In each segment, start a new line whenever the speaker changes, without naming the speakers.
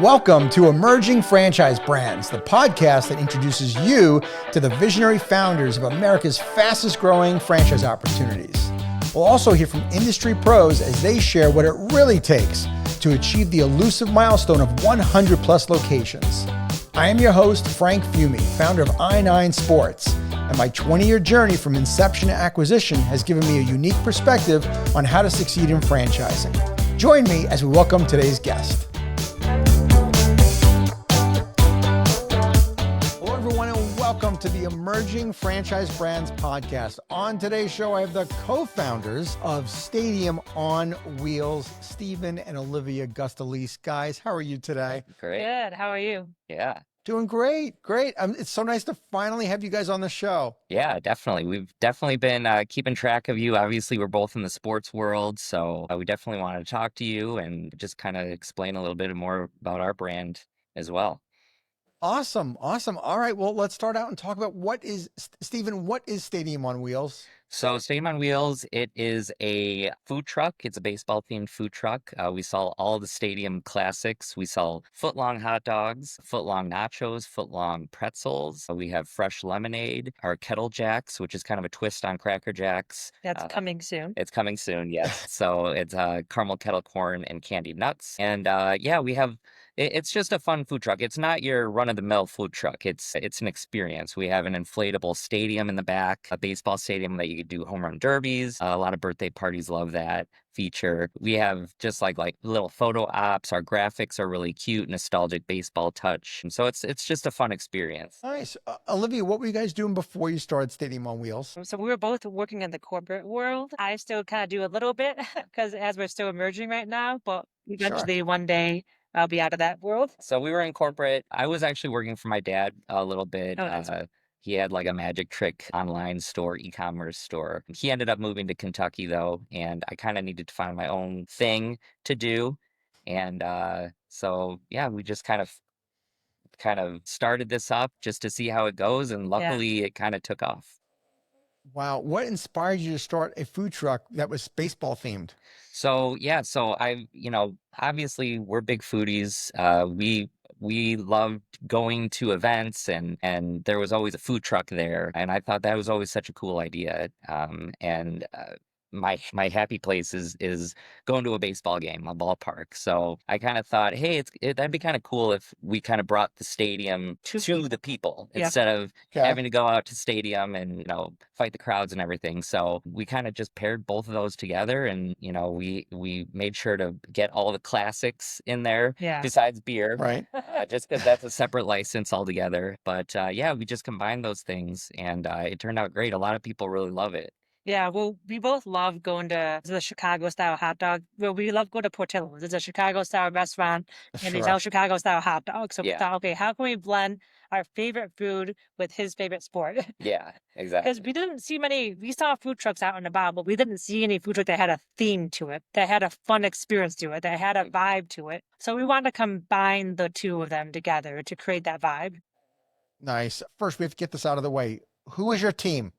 Welcome to Emerging Franchise Brands, the podcast that introduces you to the visionary founders of America's fastest growing franchise opportunities. We'll also hear from industry pros as they share what it really takes to achieve the elusive milestone of 100 plus locations. I am your host, Frank Fiume, founder of I9 Sports, and my 20-year journey from inception to acquisition has given me a unique perspective on how to succeed in franchising. Join me as we welcome today's guest. Welcome to the Emerging Franchise Brands podcast. On today's show, I have the co-founders of Stadium on Wheels, Steven and Olivia Guistolise. Guys, how are you today?
Great.
Good. How are you?
Yeah.
Doing great. Great. It's so nice to finally have you guys on the show.
Yeah, definitely. We've definitely been keeping track of you. Obviously, we're both in the sports world, so we definitely wanted to talk to you and just kind of explain a little bit more about our brand as well.
Awesome. All right. Well, let's start out and talk about Steven, what is Stadium on Wheels?
So Stadium on Wheels, it is a food truck. It's a baseball-themed food truck. We sell all the stadium classics. We sell foot-long hot dogs, foot-long nachos, foot-long pretzels. We have fresh lemonade, our Kettle Jacks, which is kind of a twist on Cracker Jacks.
That's coming soon.
It's coming soon, yes. So it's caramel kettle corn and candied nuts. And we have... It's just a fun food truck. It's not your run-of-the-mill food truck. It's an experience. We have an inflatable stadium in the back, a baseball stadium that you could do home run derbies. A lot of birthday parties love that feature. We have just like little photo ops. Our graphics are really cute, nostalgic baseball touch. And so it's just a fun experience.
Nice. Olivia, what were you guys doing before you started Stadium on Wheels?
So we were both working in the corporate world. I still kind of do a little bit because as we're still emerging right now, but eventually one day I'll be out of that world.
So we were in corporate. I was actually working for my dad a little bit.
Oh,
he had like a magic trick online store, e-commerce store. He ended up moving to Kentucky though, and I kind of needed to find my own thing to do. And we just kind of started this up just to see how it goes, and luckily it kind of took off.
Wow. What inspired you to start a food truck that was baseball themed?
So obviously we're big foodies. We loved going to events and there was always a food truck there. And I thought that was always such a cool idea. My happy place is going to a baseball game, a ballpark. So I kind of thought, hey, that'd be kind of cool if we kind of brought the stadium to the people instead of having to go out to stadium and fight the crowds and everything. So we kind of just paired both of those together, and we made sure to get all the classics in there besides beer,
right?
Just because that's a separate license altogether. But we just combined those things, and it turned out great. A lot of people really love it.
Yeah, well, we both love going to the Chicago-style hot dog. Well, we love going to Portillo's. It's a Chicago-style restaurant, and they sell Chicago-style hot dogs. So we thought, okay, how can we blend our favorite food with his favorite sport?
Yeah, exactly.
Because we didn't see we saw food trucks out and about, but we didn't see any food truck that had a theme to it, that had a fun experience to it, that had a vibe to it. So we wanted to combine the two of them together to create that vibe.
Nice. First, we have to get this out of the way. Who is your team?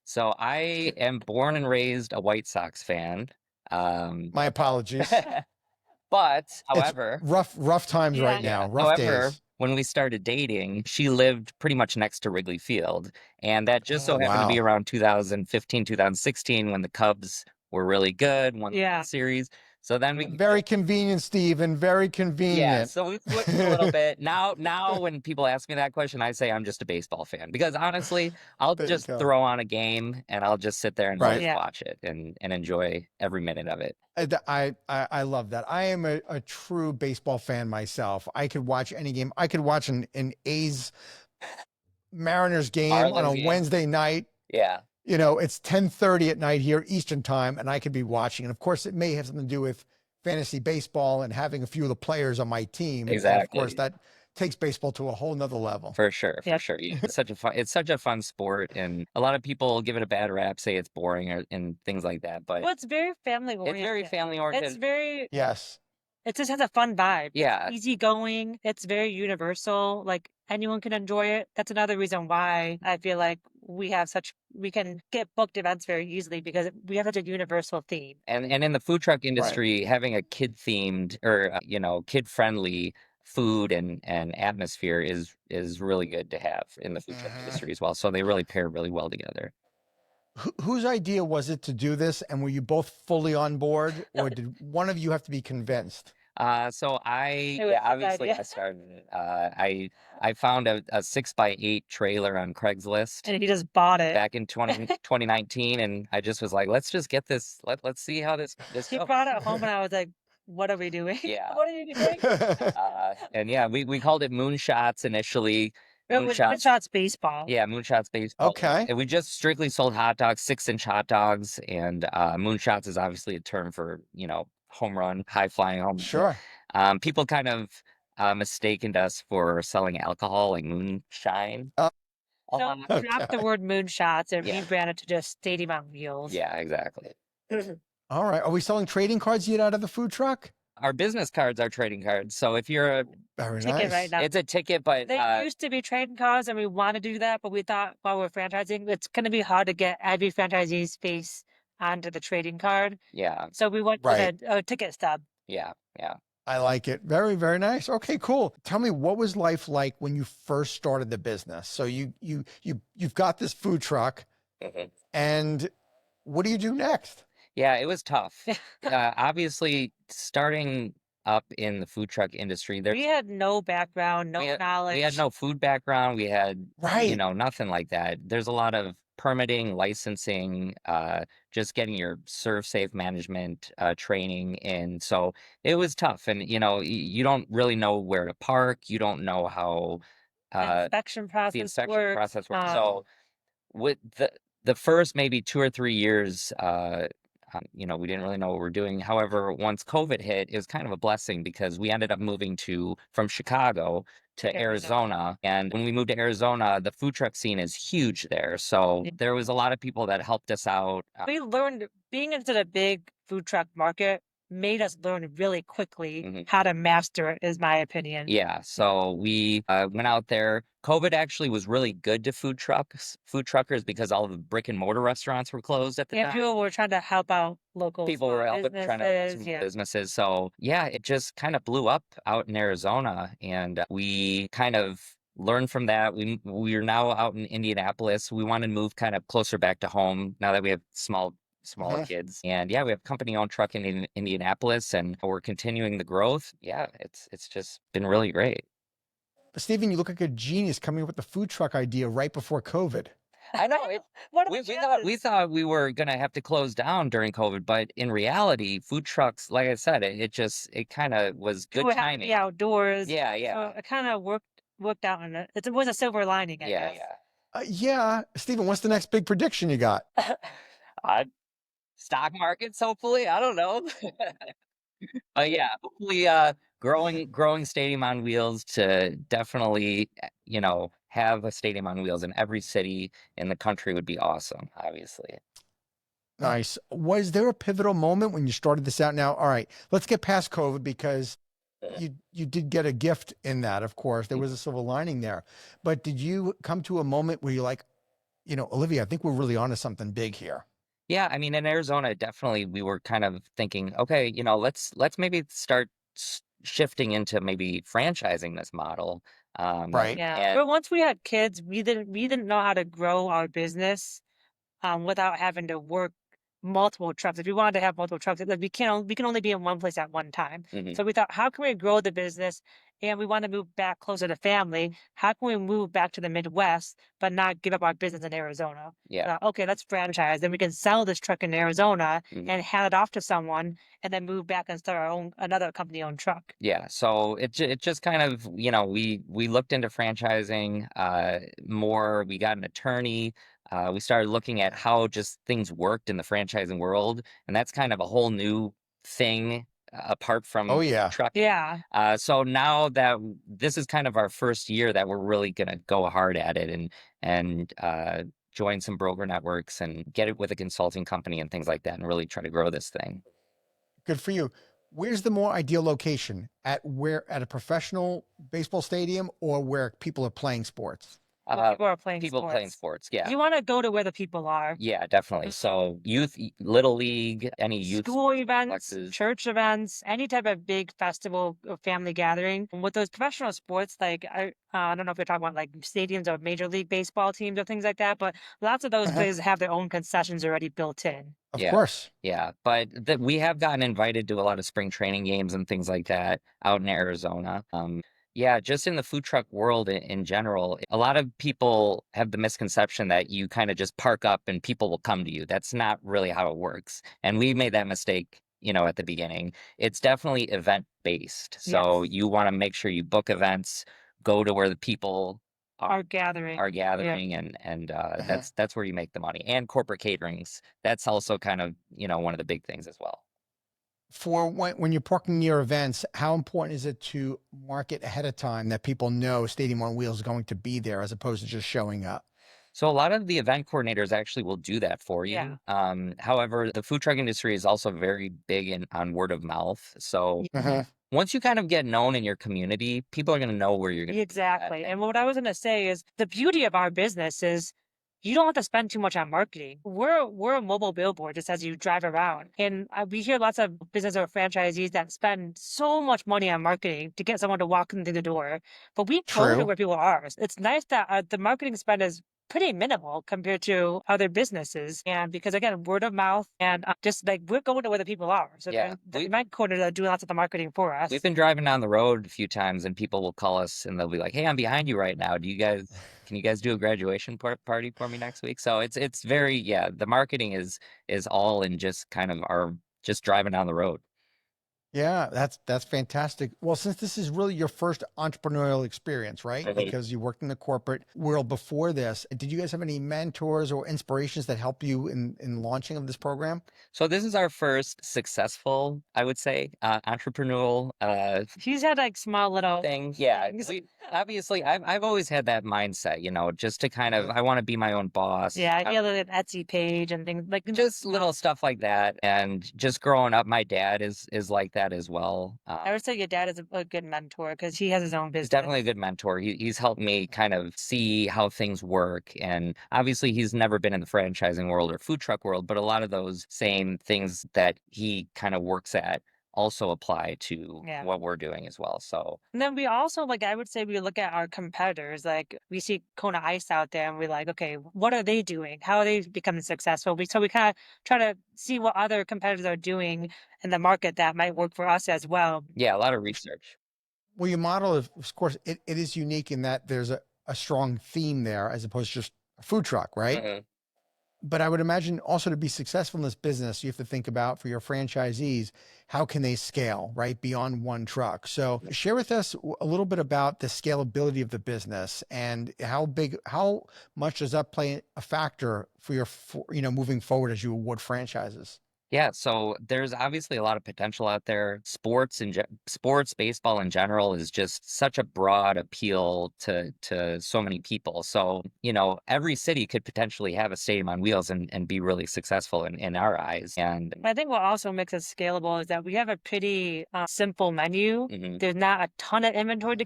So I am born and raised a White Sox fan.
My apologies.
But, however...
It's rough times right now, rough days.
When we started dating, she lived pretty much next to Wrigley Field. And that just so happened to be around 2015, 2016 when the Cubs were really good, won the series. So then
very convenient, Steven. Very convenient.
Yeah, so we flipped a little bit. Now when people ask me that question, I say I'm just a baseball fan. Because honestly, I'll just throw on a game and I'll just sit there and watch it and enjoy every minute of it.
I love that. I am a true baseball fan myself. I could watch any game. I could watch an A's Mariners game on a Wednesday night.
Yeah.
It's 10:30 at night here, Eastern time, and I could be watching. And of course, it may have something to do with fantasy baseball and having a few of the players on my team.
Exactly.
And of course, that takes baseball to a whole nother level.
For sure. It's such a fun sport, and a lot of people give it a bad rap, say it's boring and things like that. But
it's very family oriented.
It's very family oriented.
It's very
It
just has a fun vibe.
Yeah.
It's easygoing. It's very universal. Like anyone can enjoy it. That's another reason why I feel like we can get booked events very easily because we have such a universal theme.
And in the food truck industry, having a kid themed or kid friendly food and atmosphere is really good to have in the food truck industry as well. So they really pair really well together.
Whose idea was it to do this? And were you both fully on board, or did one of you have to be convinced?
So
It was his
obviously
idea.
I started it. I found a 6x8 trailer on Craigslist
And he just bought it.
back in 2019, and I just was like, let's just get this. Let's see how this
He
goes.
brought it home, and I was like, "What are we doing?
Yeah.
What are you doing?"
And yeah, we called it Moonshots initially.
It was
Moonshots.
Shots baseball.
Yeah, Moonshots baseball.
Okay.
And we just strictly sold hot dogs, 6-inch hot dogs, and Moonshots is obviously a term for, home run, high flying home run.
Sure.
People kind of mistaken us for selling alcohol, like moonshine.
Oh,
So
lot.
drop the word moonshots and
Yeah.
rebrand it to just Stadium on Wheels.
Yeah, exactly.
All right. Are we selling trading cards yet out of the food truck?
Our business cards are trading cards. So if you're
Very
Ticket
nice.
right now.
it's a ticket, but
They used to be trading cards, and we want to do that, but we thought while we're franchising, it's going to be hard to get every franchisee's face onto the trading card.
yeah,
So we went
Right.
with a ticket stub.
yeah.
I like it. Very, very nice. Okay, cool. Tell me, what was life like when you first started the business? So you've got this food truck,
Mhm.
and what do you do next?
Yeah, it was tough. Obviously, starting up in the food truck industry,
We had no background, no
we had
knowledge.
no food background. We had,
Right.
nothing like that. There's a lot of permitting, licensing, just getting your serve safe management training in. So it was tough. And, you don't really know where to park. You don't know how
The inspection
the
process
inspection
works.
process works. So with the first maybe 2 or 3 years, we didn't really know what we're doing. However, once COVID hit, it was kind of a blessing because we ended up moving from Chicago to Arizona. And when we moved to Arizona, the food truck scene is huge there. So
Yeah.
there was a lot of people that helped us out.
We learned being into the big food truck market made us learn really quickly
Mhm.
how to master it, is my opinion.
Yeah, so we went out there. COVID actually was really good to food truckers, because all of the brick and mortar restaurants were closed at the
Yeah,
time.
people were trying to help out local
People were
small
trying to help
businesses.
some
Yeah.
businesses. So yeah, it just kind of blew up out in Arizona, and we kind of learned from that. We are now out in Indianapolis. We want to move kind of closer back to home now that we have smaller
Mhm.
kids. And yeah, we have company owned truck in Indianapolis, and we're continuing the growth. Yeah, it's just been really great.
Steven, you look like a genius coming up with the food truck idea right before COVID.
I know.
What are
We
the
thought
chances?
we were gonna have to close down during COVID, but in reality, food trucks, like I said, it kind of was good
People have to
timing.
be outdoors.
Yeah,
So
yeah,
it kind of worked out, and it was a silver lining, I
yeah,
guess.
yeah.
Yeah. Steven, what's the next big prediction you got?
Stock markets, hopefully. I don't know. Yeah, hopefully, growing Stadium on Wheels to definitely, have a Stadium on Wheels in every city in the country would be awesome, obviously.
Nice. Was there a pivotal moment when you started this out? Now, all right, let's get past COVID, because you did get a gift in that, of course. There was a silver lining there. But did you come to a moment where you're like, Olivia, I think we're really onto something big here?
Yeah, I mean, in Arizona, definitely we were kind of thinking, okay, let's maybe start shifting into maybe franchising this model.
Right.
Yeah.
And
But once we had kids, we didn't know how to grow our business without having to work multiple trucks. If we wanted to have multiple trucks, like we can only be in one place at one time.
Mhm.
So we thought, how can we grow the business? And we want to move back closer to family. How can we move back to the Midwest, but not give up our business in Arizona?
Yeah.
Okay, let's franchise. Then we can sell this truck in Arizona
Mhm.
and hand it off to someone, and then move back and start another company-owned truck.
Yeah, so it just kind of, we looked into franchising more. We got an attorney. We started looking at how just things worked in the franchising world, and that's kind of a whole new thing apart from
Oh, yeah.
trucking.
Yeah.
So now that this is kind of our first year that we're really gonna go hard at it, and join some broker networks and get it with a consulting company and things like that, and really try to grow this thing.
Good for you. Where's the more ideal location? At a professional baseball stadium, or where people are playing sports?
Well, people are playing
People playing
sports.
sports. Yeah.
You want to go to where the people are.
Yeah, definitely. So youth, little league, any youth
School events,
complexes.
church events, any type of big festival or family gathering. And with those professional sports, like I don't know if you're talking about like stadiums or major league baseball teams or things like that, but lots of those places have their own concessions already built in.
Of
Yeah.
course.
Yeah, but we have gotten invited to a lot of spring training games and things like that out in Arizona. Yeah, just in the food truck world in general, a lot of people have the misconception that you kind of just park up and people will come to you. That's not really how it works. And we made that mistake, at the beginning. It's definitely event based. So
Yes.
you want to make sure you book events, go to where the people
Are gathering.
are gathering, and that's where you make the money. And corporate caterings, that's also kind of one of the big things as well.
For when you're parking near events, how important is it to market ahead of time that people know Stadium on Wheels is going to be there as opposed to just showing up?
So a lot of the event coordinators actually will do that for you.
Yeah.
However, the food truck industry is also very big on word of mouth. So once you kind of get known in your community, people are going to know where you're going to be at.
Exactly. And what I was going to say is the beauty of our business is you don't have to spend too much on marketing. We're a mobile billboard just as you drive around. And we hear lots of business or franchisees that spend so much money on marketing to get someone to walk in through the door. But we go to
True.
where people are. It's nice that the marketing spend is pretty minimal compared to other businesses. And because again, word of mouth and just like we're going to where the people are. So
Yeah,
the event coordinator doing lots of the marketing for us.
We've been driving down the road a few times and people will call us and they'll be like, "Hey, I'm behind you right now. Can you guys do a graduation party for me next week?" So it's very, the marketing is all in just kind of our just driving down the road.
Yeah, that's fantastic. Well, since this is really your first entrepreneurial experience, right? Because you worked in the corporate world before this, did you guys have any mentors or inspirations that help you in launching of this program?
So this is our first successful, I would say, entrepreneurial
He's had like small little
thing. Yeah, obviously I've always had that mindset, just to kind of I want to be my own boss.
Yeah, he had an Etsy page and things like
Just little stuff like that. And just growing up, my dad is like that as well.
I would say your dad is a good mentor because he has his own
He's
business.
definitely a good mentor. He's helped me kind of see how things work. And obviously he's never been in the franchising world or food truck world, but a lot of those same things that he kind of works at also apply to what we're doing as well. So
and then we also I would say we look at our competitors, like we see Kona Ice out there and we're like, okay, what are they doing? How are they becoming successful? So we kind of try to see what other competitors are doing in the market that might work for us as well.
Yeah, a lot of research.
Well, your model, of course, it is unique in that there's a strong theme there as opposed to just a food truck, right? But I would imagine also to be successful in this business, you have to think about for your franchisees, how can they scale, right? Beyond one truck. So share with us a little bit about the scalability of the business and how much does that play a factor for your, moving forward as you award franchises?
Yeah, so there's obviously a lot of potential out there. Sports, baseball in general is just such a broad appeal to so many people. So, every city could potentially have a stadium on wheels and be really successful in our eyes. And
I think what also makes us scalable is that we have a pretty simple menu. There's not a ton of inventory to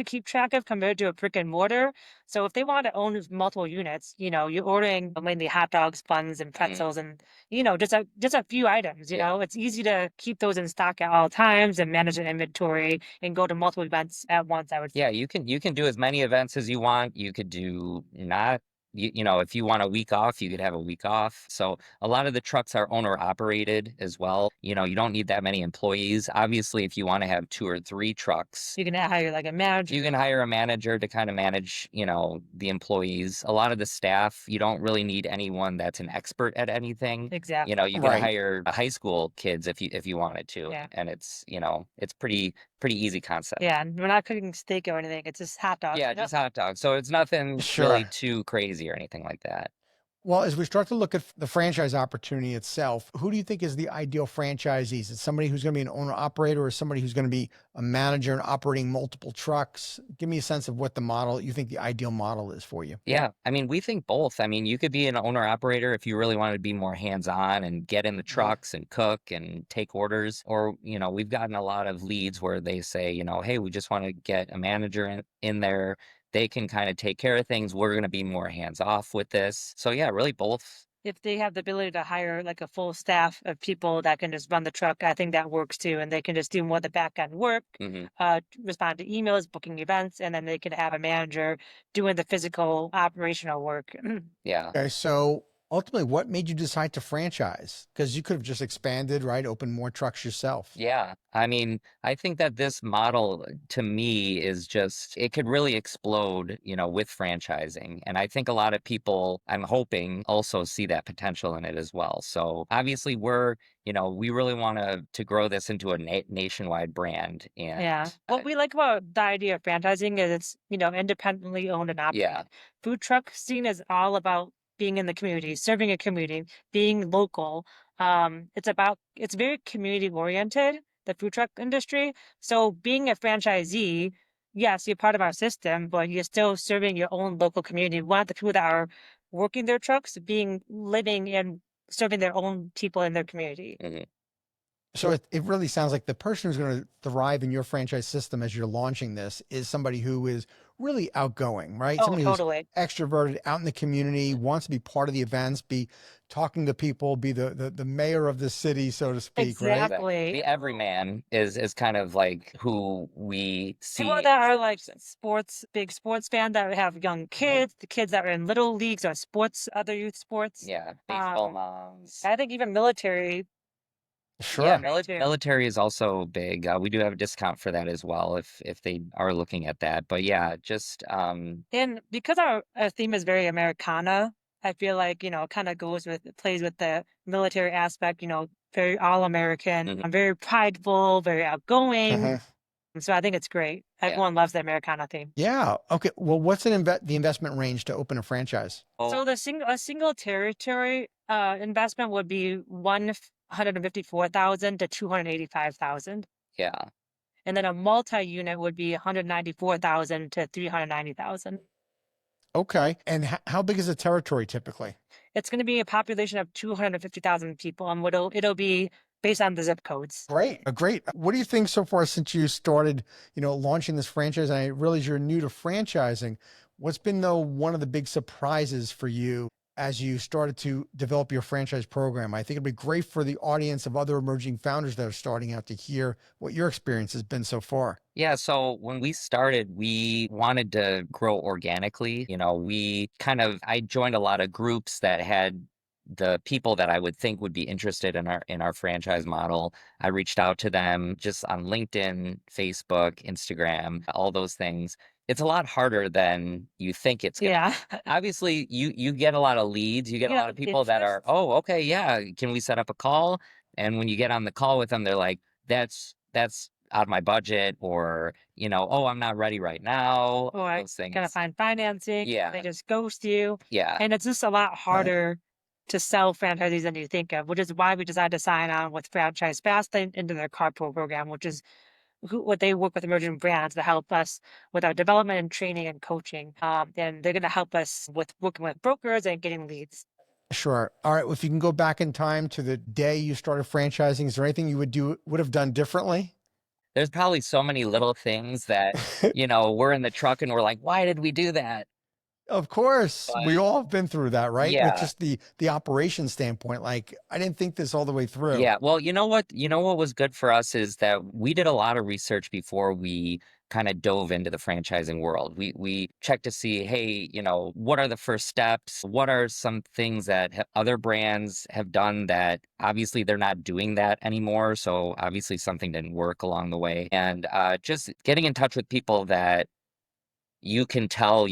keep track of compared to a brick and mortar. So if they want to own multiple units, you're ordering mainly hot dogs, buns, and pretzels, and just a few items. It's easy to keep those in stock at all times and manage an inventory and go to multiple events at once. I would say.
Yeah, you can do as many events as you want. You could do not. If you want a week off, you could have a week off. So a lot of the trucks are owner operated as well. You don't need that many employees. Obviously, if you want to have 2 or 3 trucks,
you can hire like a manager.
You can hire a manager to kind of manage, the employees. A lot of the staff, you don't really need anyone that's an expert at anything.
Exactly.
You can hire high school kids if you wanted to.
Yeah.
And it's pretty easy concept.
Yeah, and we're not cooking steak or anything. It's just hot dogs.
Yeah, just hot dogs. So it's nothing really too crazy or anything like that.
Well, as we start to look at the franchise opportunity itself, who do you think is the ideal franchisee? Is it somebody who's going to be an owner operator or somebody who's going to be a manager and operating multiple trucks? Give me a sense of what the model, you think the ideal model is for you.
Yeah, I mean, we think both. I mean, you could be an owner operator if you really wanted to be more hands-on and get in the trucks and cook and take orders. Or, we've gotten a lot of leads where they say, hey, we just want to get a manager in there. They can kind of take care of things. We're going to be more hands-off with this. So yeah, really both.
If they have the ability to hire like a full staff of people that can just run the truck, I think that works too. And they can just do more of the back end work, respond to emails, booking events, and then they can have a manager doing the physical operational work.
Yeah.
Okay, so ultimately, what made you decide to franchise? Because you could have just expanded, right? Opened more trucks yourself.
Yeah. I mean, I think that this model to me is just, it could really explode, with franchising. And I think a lot of people, I'm hoping, also see that potential in it as well. So obviously we really want to grow this into a nationwide brand. And
Yeah. What we like about the idea of franchising is it's, independently owned and operated.
yeah,
Food truck scene is all about being in the community, serving a community, being local. It's very community oriented, the food truck industry. So being a franchisee, yes, you're part of our system, but you're still serving your own local community. We want the people that are working their trucks living and serving their own people in their community.
mhm,
So it really sounds like the person who's going to thrive in your franchise system as you're launching this is somebody who is really outgoing, right?
Oh,
Somebody who's
totally.
extroverted, out in the community, wants to be part of the events, be talking to people, be the mayor of the city, so to speak, right?
Exactly.
the everyman is kind of like who we
People
see.
that are like big sports fan that have young kids, the kids that are in little leagues or sports, other youth sports.
Yeah, baseball
Um,
moms.
I think even military.
Yeah,
Sure.
Too.
military is also big. We do have a discount for that as well if they are looking at that. But yeah, just
And because our theme is very Americana, I feel like, it kind of plays with the military aspect, very all American.
mhm,
I'm very prideful, very outgoing.
Uh-huh.
So I think it's great.
yeah.
Everyone loves the Americana theme.
Yeah. Okay. Well, what's the investment range to open a franchise?
So
Oh,
a single territory investment would be 154,000 to 285,000,
yeah.
and then a multi-unit would be 194,000 to 390,000.
Okay. And how big is the territory typically?
It's going to be a population of 250,000 people, and it'll be based on the zip codes.
Great. Great. What do you think so far since you started, launching this franchise? And I realize you're new to franchising. What's been one of the big surprises for you as you started to develop your franchise program? I think it'd be great for the audience of other emerging founders that are starting out to hear what your experience has been so far.
Yeah, so when we started, we wanted to grow organically. I joined a lot of groups that had the people that I would think would be interested in our franchise model. I reached out to them just on LinkedIn, Facebook, Instagram, all those things. It's a lot harder than you think it's gonna.
Yeah.
Obviously, you get a lot of leads. You get a lot of people that are,
Interest.
oh, okay, yeah, can we set up a call? And when you get on the call with them, they're like, that's out of my budget, or oh, I'm not ready right now,
Or I
those things.
gotta find financing.
Yeah.
They just ghost you.
Yeah.
And it's just a lot harder to sell franchisees than you think of, which is why we decided to sign on with Franchise Fast into their carpool program, which is what they work with emerging brands to help us with our development and training and coaching. And they're going to help us with working with brokers and getting leads.
Sure. All right. Well, if you can go back in time to the day you started franchising, is there anything you would have done differently?
There's probably so many little things that we're in the truck and we're like, why did we do that?
Of course, we
But
all have been through that, right? With
yeah.
just the operation standpoint, like I didn't think this all the way through.
Yeah, well, you know what was good for us is that we did a lot of research before we kind of dove into the franchising world. We checked to see, hey, what are the first steps? What are some things that other brands have done that obviously they're not doing that anymore? So obviously something didn't work along the way. And just getting in touch with people that you can tell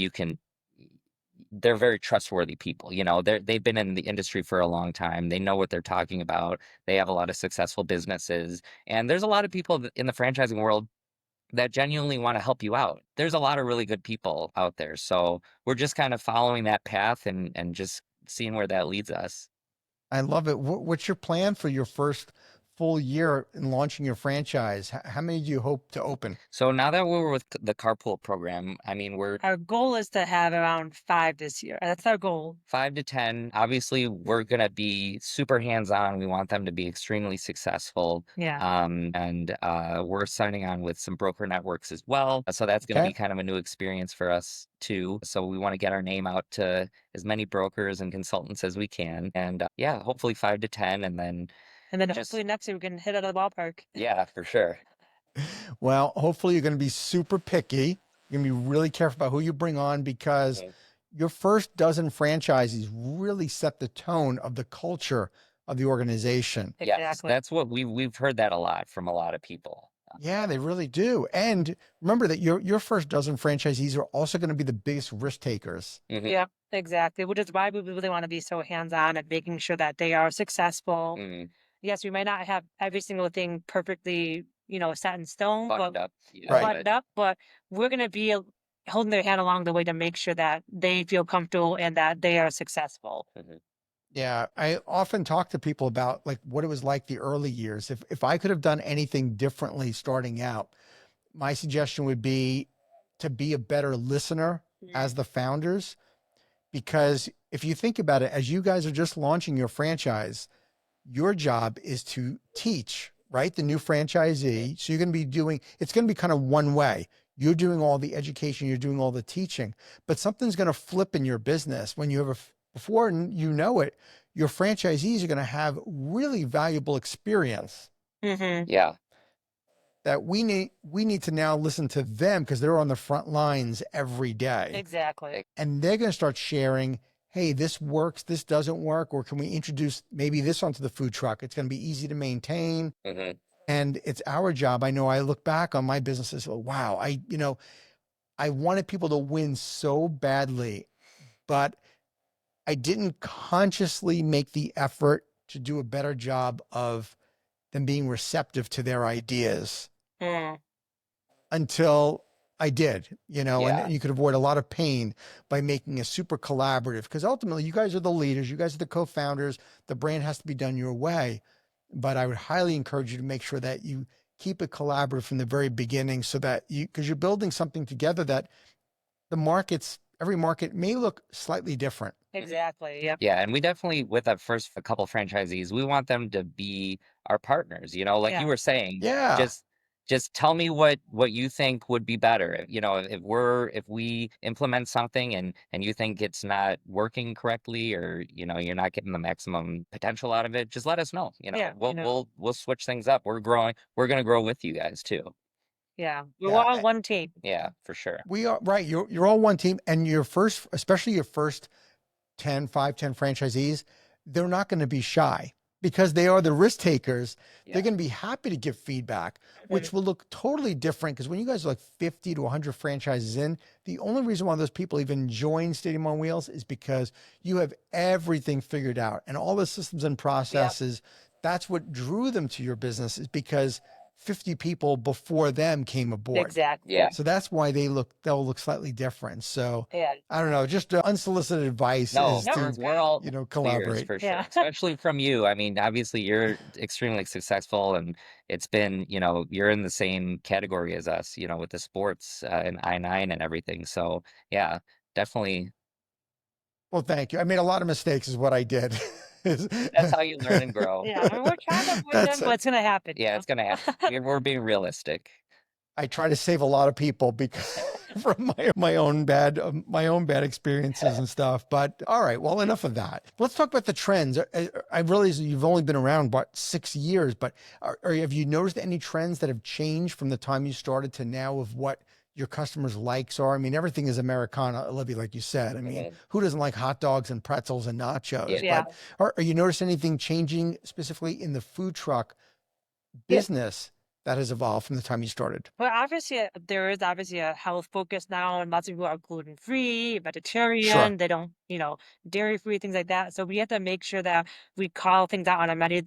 they're very trustworthy people. They've been in the industry for a long time. They know what they're talking about. They have a lot of successful businesses. And there's a lot of people in the franchising world that genuinely want to help you out. There's a lot of really good people out there. So we're just kind of following that path and just seeing where that leads us.
I love it. What's your plan for your first full year in launching your franchise, how many do you hope to open?
So now that we're with the carpool program, I mean, we're
Our goal is to have around 5 this year. That's our goal.
5 to 10. Obviously, we're gonna be super hands-on. We want them to be extremely successful.
Yeah.
And we're signing on with some broker networks as well. So that's gonna
Okay.
be kind of a new experience for us too. So we want to get our name out to as many brokers and consultants as we can. And yeah, hopefully 5 to 10, and then
And then
just
hopefully next year we can hit out of the ballpark.
yeah, for sure.
Well, hopefully you're going to be super picky. You're going to be really careful about who you bring on because
Mhm.
your first dozen franchises really set the tone of the culture of the organization.
Yes,
Exactly.
that's what we've heard that a lot from a lot of people.
Yeah, they really do. And remember that your first dozen franchisees are also going to be the biggest risk takers.
Mhm,
Yep, exactly. Which is why we really want to be so hands-on and making sure that they are successful.
mhm.
Yes, we might not have every single thing perfectly, set in stone,
Buttoned
but
up,
Right.
buttoned up, but we're gonna be holding their hand along the way to make sure that they feel comfortable and that they are successful.
Mhm.
Yeah, I often talk to people about like what it was like the early years. If I could have done anything differently starting out, my suggestion would be to be a better listener as the founders. Because if you think about it, as you guys are just launching your franchise, your job is to teach, right? The new franchisee. So you're going to be doing, it's going to be kind of one way. You're doing all the education, you're doing all the teaching, but something's going to flip in your business when you have before you know it, your franchisees are going to have really valuable experience
Mm-hmm.
Yeah.
that we need to now listen to them because they're on the front lines every day.
Exactly.
And they're going to start sharing, hey, this works, this doesn't work, or can we introduce maybe this onto the food truck? It's going to be easy to maintain.
Mhm.
And it's our job. I know I look back on my business and say, wow, I wanted people to win so badly, but I didn't consciously make the effort to do a better job of them being receptive to their ideas
Mm.
until I did,
Yeah.
and you could avoid a lot of pain by making it super collaborative because ultimately you guys are the leaders, you guys are the co-founders, the brand has to be done your way. But I would highly encourage you to make sure that you keep it collaborative from the very beginning so that because you're building something together that every market may look slightly different.
Exactly. Yep.
Yeah, and we definitely, with our first a couple franchisees, we want them to be our partners. Like
Yeah.
you were saying,
Yeah.
just tell me what you think would be better. If we implement something and you think it's not working correctly, or you're not getting the maximum potential out of it, just let us know.
Yeah.
We'll switch things up. We're growing. We're gonna grow with you guys too.
Yeah. We're
Yeah.
all one team.
Yeah, for sure.
We are right. You're all one team, and especially your first 10 franchisees, they're not going to be shy because they are the risk takers.
Yeah.
They're going to be happy to give feedback, which will look totally different because when you guys are like 50 to 100 franchises in, the only reason why those people even join Stadium on Wheels is because you have everything figured out and all the systems and processes. That's what drew them to your business, is because 50 people before them came aboard.
Exactly.
Yeah.
So that's why they'll look slightly different. So
Yeah.
I don't know, just unsolicited advice
No,
is
we're all
collaborate.
for sure,
Yeah.
especially from you. I mean, obviously you're extremely successful, and it's been, you're in the same category as us, with the sports and I-9 and everything. So yeah, definitely.
Well, thank you. I made a lot of mistakes is what I did.
That's how you learn and grow.
Yeah. I mean, we're trying to avoid
That's
them, but it's gonna happen.
Yeah, it's gonna happen. We're being realistic.
I try to save a lot of people because from my own bad experiences and stuff. But all right, well, enough of that. Let's talk about the trends. I realize you've only been around about 6 years, but have you noticed any trends that have changed from the time you started to now of what your customers' likes are? I mean, everything is Americana, Olivia, like you said. I mean, who doesn't like hot dogs and pretzels and nachos?
Yeah.
But are you noticing anything changing specifically in the food truck business that has evolved from the time you started?
Well, obviously, there is obviously a health focus now, and lots of people are gluten-free, vegetarian, they don't, dairy-free, things like that. So we have to make sure that we call things out on a menu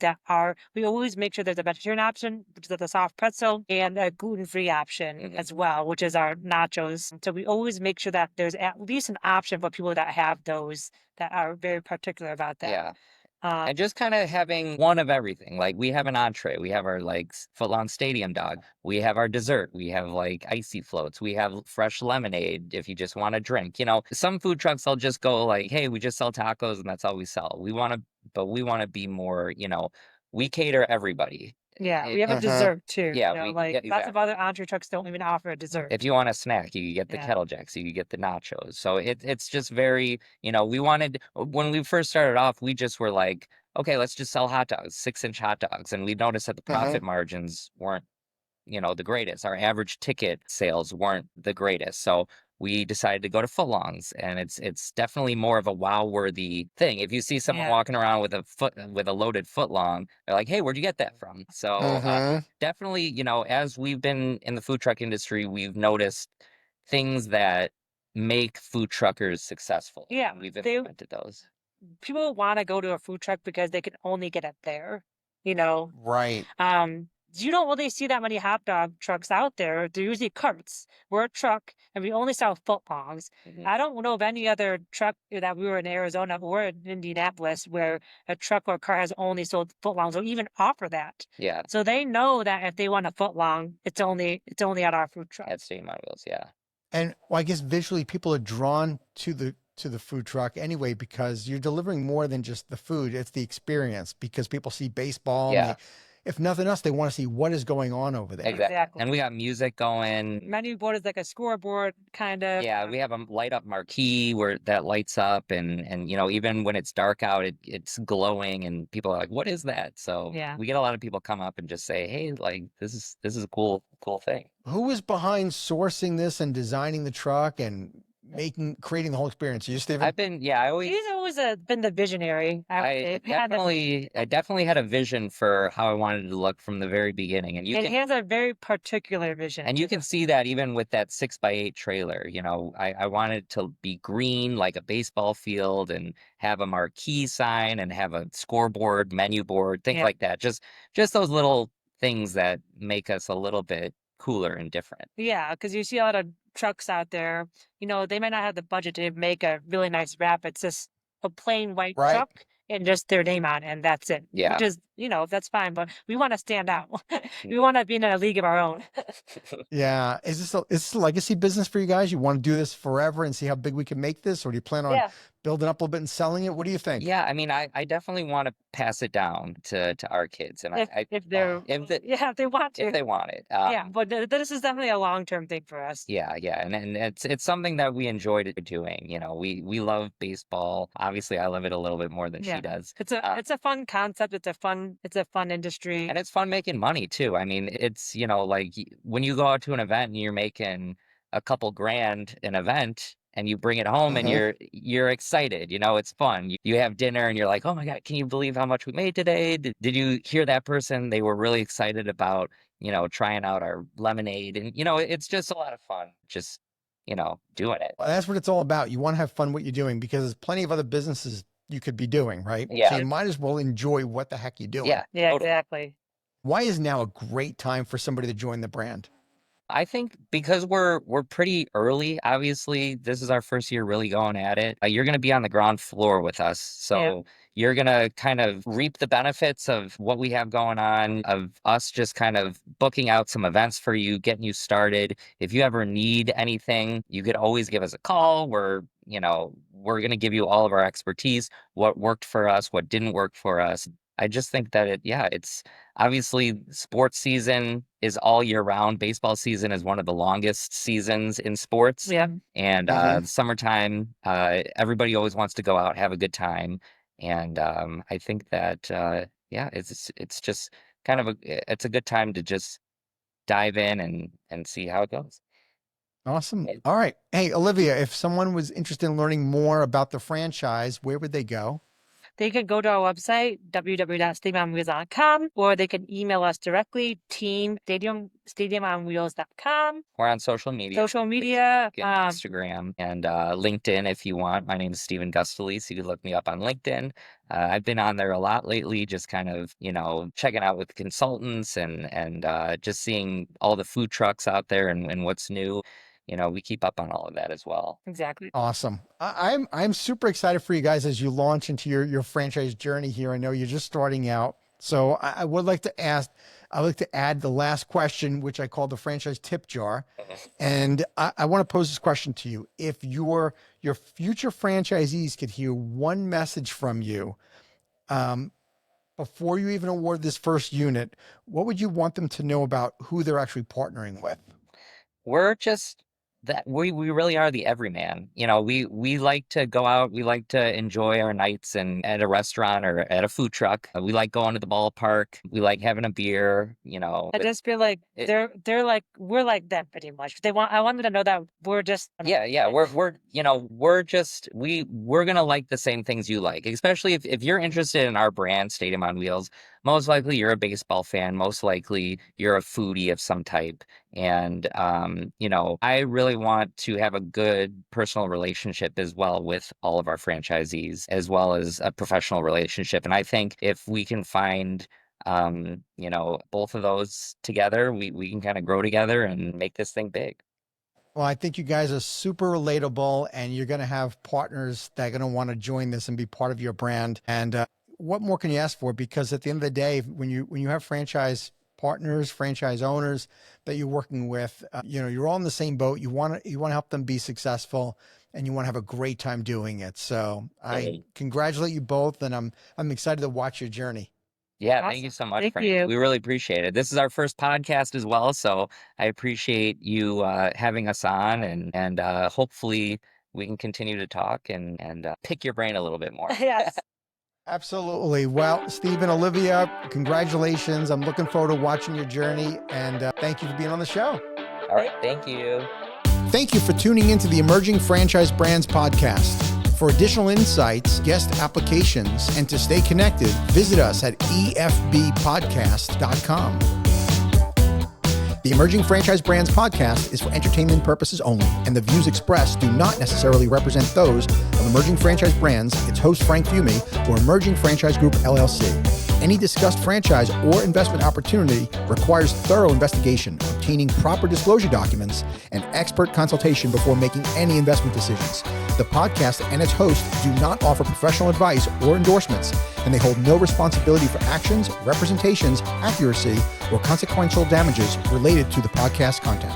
we always make sure there's a vegetarian option, which is the soft pretzel, and a gluten-free option as well, which is our nachos. So we always make sure that there's at least an option for people that have those that are very particular about that.
Yeah. And just kind of having one of everything. Like we have an entree, we have our like foot-long stadium dog, we have our dessert, we have like icy floats, we have fresh lemonade if you just want to drink. Some food trucks they'll just go like, hey, we just sell tacos and that's all we sell. But we want to be more, we cater everybody.
Yeah, we
It,
have a
it,
Uh-huh.
dessert too.
yeah,
Like lots of
exactly.
other entree trucks don't even offer a dessert.
If you want a snack, you get the
Yeah.
kettle jacks, you get the nachos. So it's just very, we wanted when we first started off, we just were like, okay, let's just sell hot dogs, 6-inch hot dogs. And we noticed that the
Uh-huh.
profit margins weren't, the greatest. Our average ticket sales weren't the greatest. So we decided to go to footlongs, and it's definitely more of a wow worthy thing. If you see someone
Yeah.
walking around with a loaded footlong, they're like, hey, where'd you get that from? So
Uh-huh.
definitely, as we've been in the food truck industry, we've noticed things that make food truckers successful.
Yeah,
And we've
they
implemented those.
people want to go to a food truck because they can only get it there. You know,
Right.
you don't really see that many hot dog trucks out there. They're usually carts. We're a truck, and we only sell footlongs.
Mhm.
I don't know of any other truck that we were in Arizona or in Indianapolis where a truck or car has only sold footlongs or even offer that.
Yeah,
So they know that if they want a footlong, it's only at our food truck.
at Steam on Wheels. Yeah.
And well, I guess visually people are drawn to the food truck anyway because you're delivering more than just the food. It's the experience because people see baseball and
Yeah.
they, if nothing else, they want to see what is going on over there.
Exactly. And we got music going.
Menu board is like a scoreboard kind of.
Yeah, we have a light up marquee where that lights up and even when it's dark out, it's glowing and people are like, what is that? So
Yeah.
we get a lot of people come up and just say, hey, like this is a cool thing.
Who was behind sourcing this and designing the truck and creating the whole experience? You, Steven?
I always
He's always been the visionary.
I definitely had a vision for how I wanted it to look from the very beginning. And
he has a very particular vision.
you can see that even with that 6x8 trailer. I wanted it to be green like a baseball field and have a marquee sign and have a scoreboard, menu board, things
Yeah.
like that. Just those little things that make us a little bit cooler and different.
Yeah, because you see a lot of trucks out there. They might not have the budget to make a really nice wrap. It's just a plain white
Right.
truck and just their name on it, and that's it.
Yeah.
Which is, that's fine, but we want to stand out. We want to be in a league of our own.
Yeah. Is this a legacy business for you guys? You want to do this forever and see how big we can make this? Or do you plan on
Yeah.
building up a little bit and selling it? What do you think?
Yeah, I mean, I definitely want to pass it down to our kids, and
If they're,
if
if they want to.
they want it.
Yeah, but this is definitely a long-term thing for us.
Yeah, and it's something that we enjoyed doing. We love baseball. Obviously, I love it a little bit more than she
Yeah.
does.
It's a fun concept. It's a fun industry.
And it's fun making money too. I mean, it's like when you go out to an event and you're making a couple grand an event and you bring it home and
Mhm.
you're excited. It's fun. You have dinner and you're like, oh my God, can you believe how much we made today? Did you hear that person? They were really excited about trying out our lemonade, and it's just a lot of fun. Just doing it.
Well, that's what it's all about. You want to have fun what you're doing because there's plenty of other businesses you could be doing, right?
Yeah.
So you might as well enjoy what the heck you're doing.
Yeah,
Yeah,
totally.
exactly.
Why is now a great time for somebody to join the brand?
I think because we're pretty early, obviously, this is our first year really going at it. You're going to be on the ground floor with us. So you're going to kind of reap the benefits of what we have going on, of us just kind of booking out some events for you, getting you started. If you ever need anything, you could always give us a call. We're going to give you all of our expertise, what worked for us, what didn't work for us. I just think that it's obviously sports season is all year round. Baseball season is one of the longest seasons in sports.
Yeah.
And
Mhm.
summertime, everybody always wants to go out, have a good time. And I think that it's just kind of it's a good time to just dive in and see how it goes.
Awesome. All right. Hey, Olivia, if someone was interested in learning more about the franchise, where would they go?
They can go to our website, www.stadiumonwheels.com, or they can email us directly, stadiumonwheels.com.
We're on social media.
Social media.
Instagram and LinkedIn if you want. My name is Steven Guistolise. You can look me up on LinkedIn. I've been on there a lot lately, just kind of, checking out with consultants and just seeing all the food trucks out there and what's new. we keep up on all of that as well.
Exactly.
Awesome. I'm super excited for you guys as you launch into your franchise journey here. I know you're just starting out. So I would like to add the last question, which I call the franchise tip jar. And I want to pose this question to you. If your future franchisees could hear one message from you, before you even award this first unit, what would you want them to know about who they're actually partnering with?
We're just that we really are the everyman. We like to go out, we like to enjoy our nights and at a restaurant or at a food truck. We like going to the ballpark. We like having a beer,
I just feel like they're like we're like them pretty much. I want them to know that we're just
we're gonna like the same things you like, especially if you're interested in our brand, Stadium on Wheels. Most likely you're a baseball fan. Most likely you're a foodie of some type. And, I really want to have a good personal relationship as well with all of our franchisees, as well as a professional relationship. And I think if we can find, both of those together, we can kind of grow together and make this thing big.
Well, I think you guys are super relatable, and you're going to have partners that are going to want to join this and be part of your brand. And what more can you ask for? Because at the end of the day, when you have franchise partners, franchise owners that you're working with, you're all in the same boat. You want to help them be successful, and you want to have a great time doing it. So I congratulate you both, and I'm excited to watch your journey.
Yeah,
Awesome.
thank you so much,
Thank
Frank.
you.
We really appreciate it. This is our first podcast as well, so I appreciate you having us on, and hopefully we can continue to talk and pick your brain a little bit more.
Yes.
Absolutely. Well, Steven, Olivia, congratulations. I'm looking forward to watching your journey, and thank you for being on the show.
All right, thank you.
Thank you for tuning into the Emerging Franchise Brands podcast. For additional insights, guest applications, and to stay connected, visit us at efbpodcast.com. The Emerging Franchise Brands podcast is for entertainment purposes only, and the views expressed do not necessarily represent those of Emerging Franchise Brands, its host Frank Fiume, or Emerging Franchise Group, LLC. Any discussed franchise or investment opportunity requires thorough investigation, obtaining proper disclosure documents, and expert consultation before making any investment decisions. The podcast and its host do not offer professional advice or endorsements, and they hold no responsibility for actions, representations, accuracy, or consequential damages related to the podcast content.